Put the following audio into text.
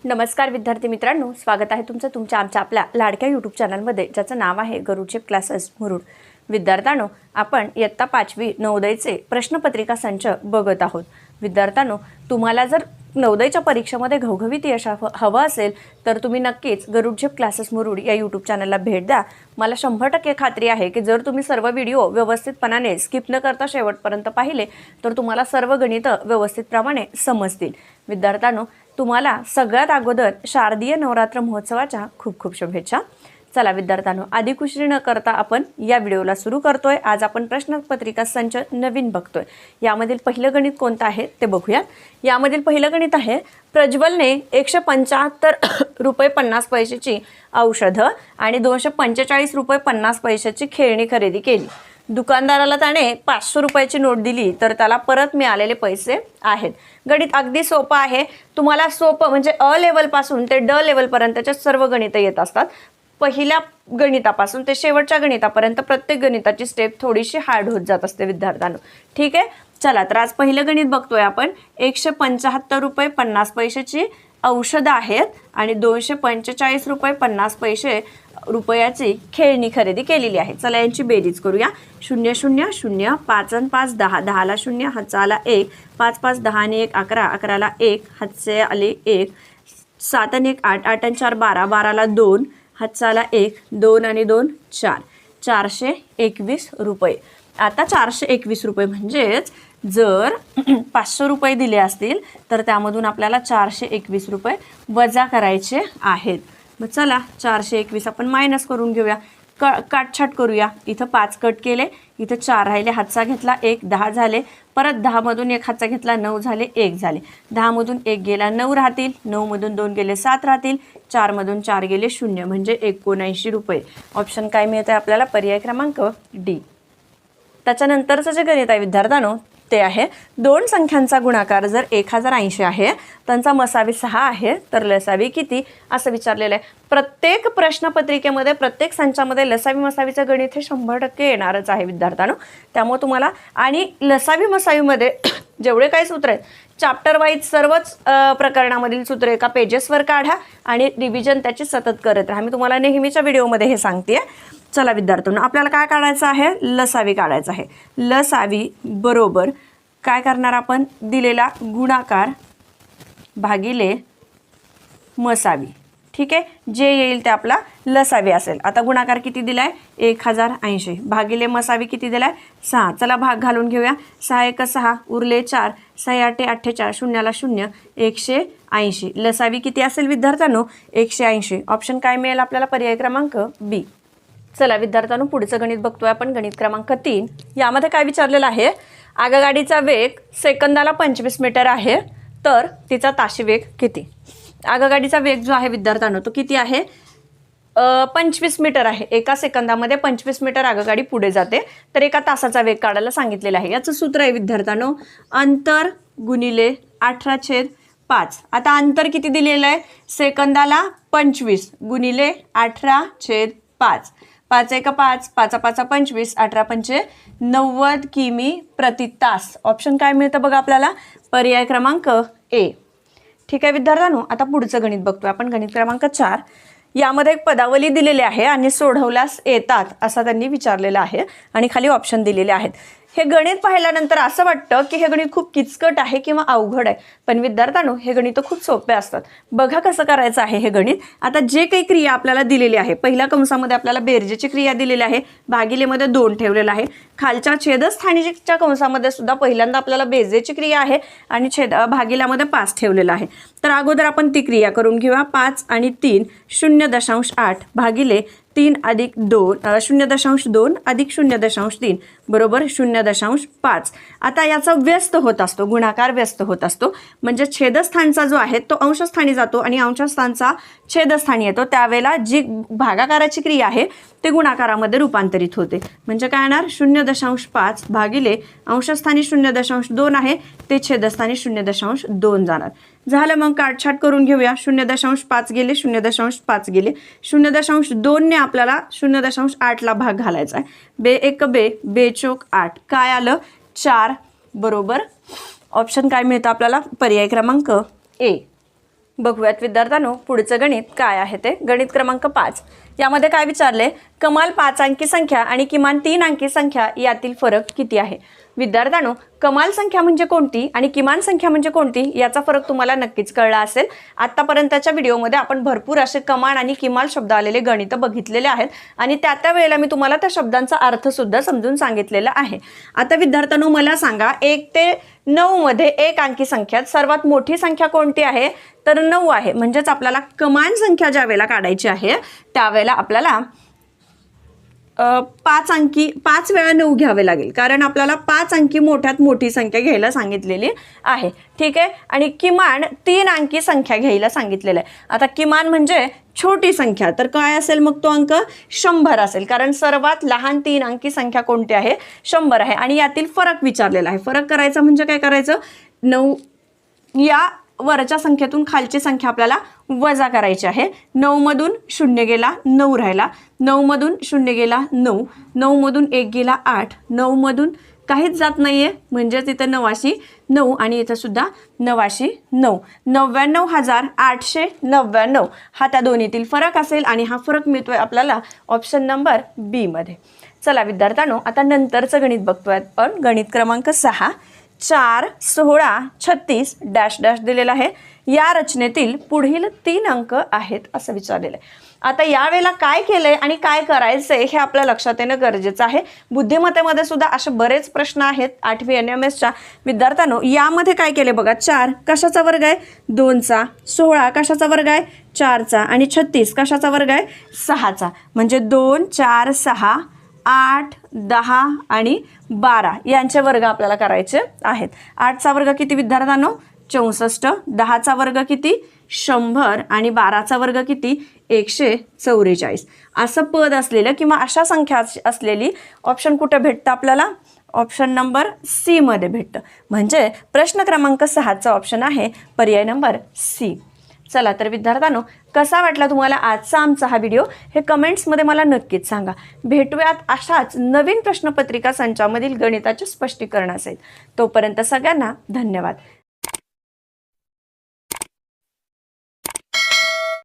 नमस्कार विद्यार्थी मित्रांनो, स्वागत आहे तुमचं तुमच्या आमच्या आपल्या लाडक्या यूट्यूब चॅनलमध्ये, ज्याचं नाव आहे गरुडचेप क्लासेस मुरुड. विद्यार्थ्यांनो, आपण इयत्ता 5वी नवोदयचे प्रश्नपत्रिका संच बघत आहोत. विद्यार्थ्यांनो, तुम्हाला जर नवोदयच्या परीक्षेमध्ये घवघवीत यश हवं असेल तर तुम्ही नक्कीच गरुडचेप क्लासेस मुरुड या यूट्यूब चॅनलला भेट द्या. मला 100% खात्री आहे की जर तुम्ही सर्व व्हिडिओ व्यवस्थितपणाने स्किप न करता शेवटपर्यंत पाहिले तर तुम्हाला सर्व गणित व्यवस्थितप्रमाणे समजतील. विद्यार्थ्यांनो, तुम्हाला सगळ्यात अगोदर शारदीय नवरात्र महोत्सवाच्या खूप खूप शुभेच्छा. चला विद्यार्थ्यांनो, अधिक उशीर न करता आपण या व्हिडिओला सुरू करतोय. आज आपण प्रश्नपत्रिका संच नवीन बघतोय. यामधील पहिलं गणित कोणतं आहे ते बघूया. यामधील पहिलं गणित आहे, प्रज्वलने 175 रुपये 50 पैशाची औषधं आणि 245 रुपये 50 पैशाची खेळणी खरेदी केली. दुकानदाराला त्याने 500 रुपयाची नोट दिली तर त्याला परत मिळालेले पैसे आहेत. गणित अगदी सोपं आहे. तुम्हाला सोपं म्हणजे अ लेवलपासून ते ड लेवलपर्यंतचे सर्व गणितं येत असतात. पहिल्या गणितापासून ते शेवटच्या गणितापर्यंत प्रत्येक गणिताची स्टेप थोडीशी हार्ड होत जात असते विद्यार्थ्यांनो. ठीक आहे, चला तर आज पहिलं गणित बघतोय आपण. 175 रुपये 50 पैशाची औषधं आहेत आणि 245 रुपये 50 पैसे रुपयाची खेळणी खरेदी केलेली आहे. चला यांची बेरीज करूया. 0 0 0 5 आणि 5 10, 10ला 0, हातचा आला 1, 5 5 10 आणि 1 11, 11ला 1, हातचे आले 1, 7 आणि 1 8, 8 आणि 4 12, 12ला 2, हातचा आला 1, 2 आणि 2 4, 421 रुपये. आता 421 रुपये म्हणजेच जर 500 रुपये दिले असतील तर त्यामधून आपल्याला 421 रुपये वजा करायचे आहेत. मग चला 421 आपण मायनस करून घेऊया, काटछाट करूया. इथं 5 कट केले, इथं 4 राहिले, हातचा घेतला 1, 10 झाले. परत 10मधून 1 हातचा घेतला 9 झाले, 1 झाले. 10मधून 1 गेला 9 राहतील, 9मधून 2 गेले 7 राहतील, 4मधून 4 गेले 0 म्हणजे 79 रुपये. ऑप्शन काय मिळतं आपल्याला? पर्याय क्रमांक डी. त्याच्यानंतरचं जे गणित आहे विद्यार्थ्यांनो ते आहे, दोन संख्यांचा गुणाकार जर 1080 आहे, त्यांचा मसावी 6 आहे तर लसावी किती असं विचारलेलं आहे. प्रत्येक प्रश्नपत्रिकेमध्ये प्रत्येक संचामध्ये लसावी मसावीचं गणित हे 100% येणारच आहे विद्यार्थ्यांनो. त्यामुळे तुम्हाला आणि लसावी मसावीमध्ये जेवढे काही सूत्र आहेत चॅप्टर वाईज सर्वच प्रकरणामधील सूत्र एका पेजेसवर काढा आणि रिव्हिजन त्याची सतत करत राहा. मी तुम्हाला नेहमीच्या व्हिडिओमध्ये हे सांगते. चला विद्यार्थ्यांनो, आपल्याला काय काढायचं आहे? लसावी काढायचं आहे. लसावी बरोबर काय करणार आपण? दिलेला गुणाकार भागिले मसावी. ठीक आहे, जे येईल ते आपला लसावी असेल. आता गुणाकार किती दिलाय? 1080 भागिले मसावी किती दिलाय? 6. चला भाग घालून घेऊया. 6 1 6 उरले 4, 6 8 48, शून्याला 0, 180. लसावी किती असेल विद्यार्थ्यांनो? 180. ऑप्शन काय मिळेल आपल्याला? पर्याय क्रमांक बी. चला विद्यार्थ्यांनो, पुढचं गणित बघतोय आपण. गणित क्रमांक 3. यामध्ये काय विचारलेलं आहे? आगगाडीचा वेग सेकंदाला 25 मीटर आहे तर तिचा ताशी वेग किती? आगगाडीचा वेग जो आहे विद्यार्थ्यांनो तो किती आहे? 25 मीटर आहे. एका सेकंदामध्ये 25 मीटर आगगाडी पुढे जाते. तर एका तासाचा वेग काढायला सांगितलेला आहे. याचं सूत्र आहे विद्यार्थ्यांनो, अंतर गुणिले 18/5. आता अंतर किती दिलेलं आहे? सेकंदाला 25 गुणिले 18/5. 5 1 5, 5 5 25, 18 5 90 किमी प्रति तास. ऑप्शन काय मिळतं बघा आपल्याला? पर्याय क्रमांक ए. ठीक आहे विद्यार्थ्यांनो, आता पुढचं गणित बघतोय आपण. गणित क्रमांक 4. यामध्ये एक पदावली दिलेली आहे आणि सोडवल्यास येतात असं त्यांनी विचारलेलं आहे आणि खाली ऑप्शन दिलेले आहेत. हे गणित पाहिल्यानंतर असं वाटतं की हे गणित खूप किचकट आहे किंवा अवघड आहे, पण विद्यार्थ्यांनो हे गणित खूप सोपे असतात. बघा कसं करायचं आहे हे गणित. आता जे काही क्रिया आपल्याला दिलेली आहे, पहिल्या कंसामध्ये आपल्याला बेरजेची क्रिया दिलेली आहे, भागिलेमध्ये 2 ठेवलेला आहे. खालच्या छेदस्थानीच्या कंसामध्ये सुद्धा पहिल्यांदा आपल्याला बेरजेची क्रिया आहे आणि भागिल्यामध्ये 5 ठेवलेला आहे. तर अगोदर आपण ती क्रिया करून घेऊया. 5 आणि 3 0.8 भागिले 3 अधिक 2 0.2 अधिक 0.3 बरोबर 0.5. आता याचा व्यस्त होत असतो, गुणाकार व्यस्त होत असतो. म्हणजे छेदस्थानचा जो आहे तो अंशस्थानी जातो आणि अंशस्थानचा छेदस्थानी येतो. त्यावेळेला जी भागाकाराची क्रिया आहे ते गुणाकारामध्ये रूपांतरित होते. म्हणजे काय येणार? 0.5 भागिले अंशस्थानी 0.2 आहे ते छेदस्थानी 0.2 जाणार. झालं, मग काटछाट करून घेऊया. 0.5 गेले, 0.5 गेले. 0.2 ने आपल्याला 0.8 ला भाग घालायचा आहे. बे 1 बे, बे चोक 8. काय आलं? 4 बरोबर. ऑप्शन काय मिळतं आपल्याला? पर्याय क्रमांक ए. बघूयात विद्यार्थ्यांनो पुढचं गणित काय आहे ते. गणित क्रमांक 5 यामध्ये काय विचारले, कमाल 5 अंकी संख्या आणि किमान 3 अंकी संख्या यातील फरक किती आहे. विद्यार्थ्यांनो कमाल संख्या म्हणजे कोणती आणि किमान संख्या म्हणजे कोणती याचा फरक तुम्हाला नक्कीच कळला असेल. आतापर्यंतच्या व्हिडिओमध्ये आपण भरपूर असे कमाल आणि किमान शब्द आलेले गणित बघितलेले आहेत आणि त्या वेळेला मी तुम्हाला त्या शब्दांचा अर्थ सुद्धा समजून सांगितलेला आहे. आता विद्यार्थ्यांनो मला सांगा 1 ते 9 मध्ये 1 अंकी संख्यात सर्वात मोठी संख्या कोणती आहे, तर 9 आहे. म्हणजेच आपल्याला कमाल संख्या ज्या वेळेला काढायची आहे त्यावेळेला आपल्याला 5 वेळा 9 घ्यावे लागेल, कारण आपल्याला 5 अंकी मोठ्यात मोठी संख्या घ्यायला सांगितलेली आहे. ठीक आहे. आणि किमान 3 अंकी संख्या घ्यायला सांगितलेलं आहे. आता किमान म्हणजे छोटी संख्या, तर काय असेल मग तो अंक 100 असेल, कारण सर्वात लहान 3 अंकी संख्या कोणती आहे, 100 आहे. आणि यातील फरक विचारलेला आहे. फरक करायचा म्हणजे काय करायचं, 9 या वरच्या संख्येतून खालची संख्या आपल्याला वजा करायची आहे. 9 मधून 0 गेला 9 राहिला, 9 मधून 0 गेला 9, 9 मधून 1 गेला 8, 9 मधून काहीच जात नाहीये म्हणजेच इथं 9 आणि इथं सुद्धा 9, 99,899 हा त्या दोन्हीतील फरक असेल आणि हा फरक मिळतोय आपल्याला ऑप्शन नंबर बी मध्ये. चला विद्यार्थ्यांनो आता नंतरचं गणित बघतोय आपण. गणित क्रमांक 6 4, 16, 36 डॅश डॅश दिलेला आहे. या रचनेतील पुढील 3 अंक आहेत असं विचारलेलं आहे. आता यावेळेला काय केलंय आणि काय करायचंय हे आपल्या लक्षात येणं गरजेचं आहे. बुद्धिमत्तेमध्ये सुद्धा असे बरेच प्रश्न आहेत 8वी NMSच्या विद्यार्थ्यांनो. यामध्ये काय केले बघा, 4 कशाचा वर्ग आहे, 2चा, 16 कशाचा वर्ग आहे, 4चा आणि 36 कशाचा वर्ग आहे, 6चा. म्हणजे 2, 4, 6, 8, 10 आणि 12 यांचे वर्ग आपल्याला करायचे आहेत. 8चा वर्ग किती विद्यार्थ्यांनो, 64, 10चा वर्ग किती, 100 आणि 12चा वर्ग किती, 144. असं पद असलेलं किंवा अशा संख्या असलेली ऑप्शन कुठे भेटतं आपल्याला, ऑप्शन नंबर सी मध्ये भेटतं. म्हणजे प्रश्न क्रमांक 6चा ऑप्शन आहे पर्याय नंबर सी. चला तर विद्यार्थ्यांनो कसा वाटला तुम्हाला आजचा आमचा हा व्हिडिओ हे कमेंट्समध्ये मला नक्कीच सांगा. भेटूयात अशाच नवीन प्रश्नपत्रिका संचामधील गणिताचे स्पष्टीकरण असेल. तोपर्यंत सगळ्यांना धन्यवाद.